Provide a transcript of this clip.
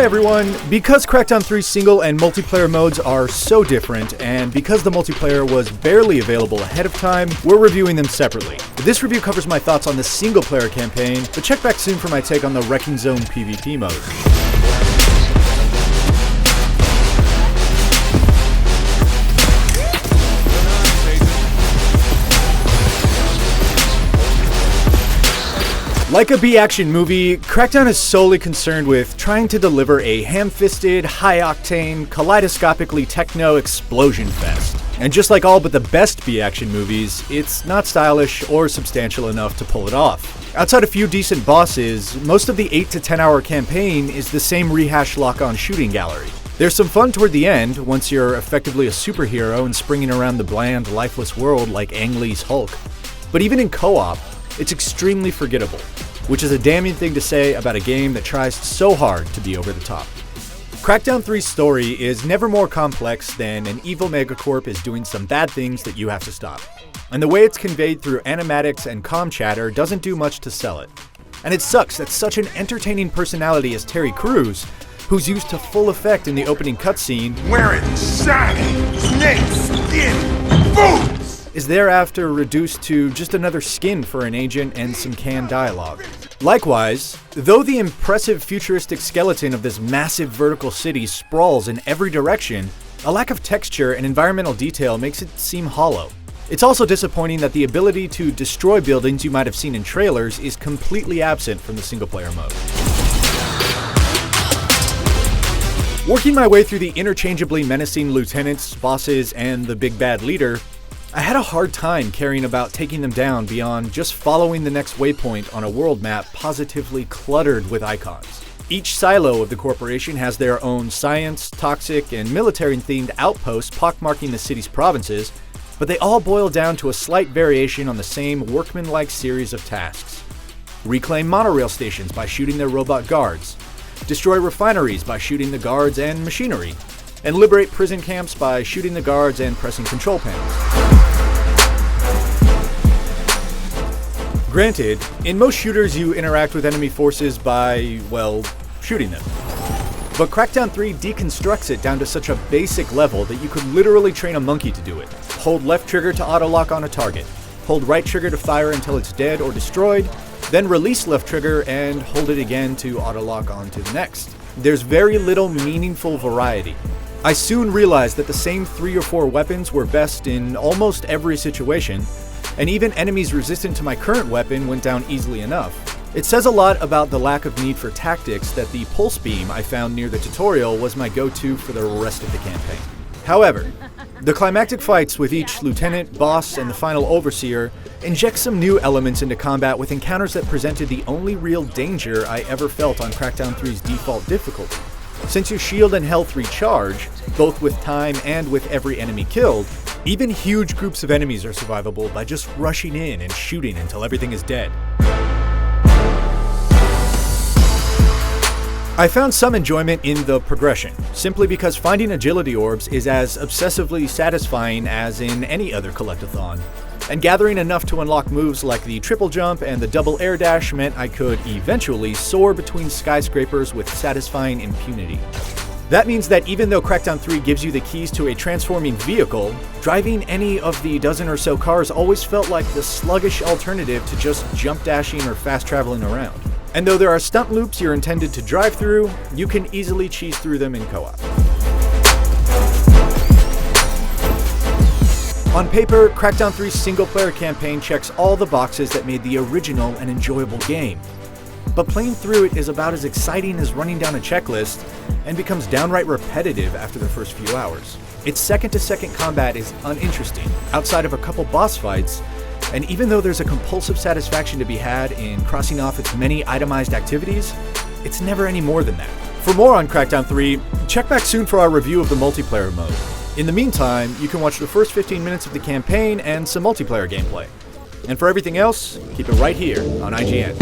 Hi everyone! Because Crackdown 3's single and multiplayer modes are so different, and because the multiplayer was barely available ahead of time, we're reviewing them separately. This review covers my thoughts on the single player campaign, but check back soon for my take on the Wrecking Zone PvP mode. Like a B-action movie, Crackdown is solely concerned with trying to deliver a ham-fisted, high-octane, kaleidoscopically techno explosion fest. And just like all but the best B-action movies, it's not stylish or substantial enough to pull it off. Outside a few decent bosses, most of the 8 to 10 hour campaign is the same rehashed lock-on shooting gallery. There's some fun toward the end, once you're effectively a superhero and springing around the bland, lifeless world like Ang Lee's Hulk. But even in co-op, it's extremely forgettable, which is a damning thing to say about a game that tries so hard to be over the top. Crackdown 3's story is never more complex than an evil megacorp is doing some bad things that you have to stop. And the way it's conveyed through animatics and comm chatter doesn't do much to sell it. And it sucks that such an entertaining personality as Terry Crews, who's used to full effect in the opening cutscene, wearing shiny snake skin boots, is thereafter reduced to just another skin for an agent and some canned dialogue. Likewise, though the impressive futuristic skeleton of this massive vertical city sprawls in every direction, a lack of texture and environmental detail makes it seem hollow. It's also disappointing that the ability to destroy buildings you might have seen in trailers is completely absent from the single-player mode. Working my way through the interchangeably menacing lieutenants, bosses, and the big bad leader, I had a hard time caring about taking them down beyond just following the next waypoint on a world map positively cluttered with icons. Each silo of the corporation has their own science, toxic, and military-themed outposts pockmarking the city's provinces, but they all boil down to a slight variation on the same workman-like series of tasks. Reclaim monorail stations by shooting their robot guards, destroy refineries by shooting the guards and machinery, and liberate prison camps by shooting the guards and pressing control panels. Granted, in most shooters you interact with enemy forces by, well, shooting them. But Crackdown 3 deconstructs it down to such a basic level that you could literally train a monkey to do it. Hold left trigger to auto-lock on a target, hold right trigger to fire until it's dead or destroyed, then release left trigger and hold it again to auto-lock onto the next. There's very little meaningful variety. I soon realized that the same 3 or 4 weapons were best in almost every situation, and even enemies resistant to my current weapon went down easily enough. It says a lot about the lack of need for tactics that the pulse beam I found near the tutorial was my go-to for the rest of the campaign. However, the climactic fights with each lieutenant, boss, and the final overseer inject some new elements into combat with encounters that presented the only real danger I ever felt on Crackdown 3's default difficulty. Since your shield and health recharge, both with time and with every enemy killed, even huge groups of enemies are survivable by just rushing in and shooting until everything is dead. I found some enjoyment in the progression, simply because finding agility orbs is as obsessively satisfying as in any other Collect-A-THON, and gathering enough to unlock moves like the triple jump and the double air dash meant I could eventually soar between skyscrapers with satisfying impunity. That means that even though Crackdown 3 gives you the keys to a transforming vehicle, driving any of the dozen or so cars always felt like the sluggish alternative to just jump dashing or fast traveling around. And though there are stunt loops you're intended to drive through, you can easily cheese through them in co-op. On paper, Crackdown 3's single-player campaign checks all the boxes that made the original an enjoyable game. But playing through it is about as exciting as running down a checklist, and becomes downright repetitive after the first few hours. Its second-to-second combat is uninteresting, outside of a couple boss fights, and even though there's a compulsive satisfaction to be had in crossing off its many itemized activities, it's never any more than that. For more on Crackdown 3, check back soon for our review of the multiplayer mode. In the meantime, you can watch the first 15 minutes of the campaign and some multiplayer gameplay. And for everything else, keep it right here on IGN.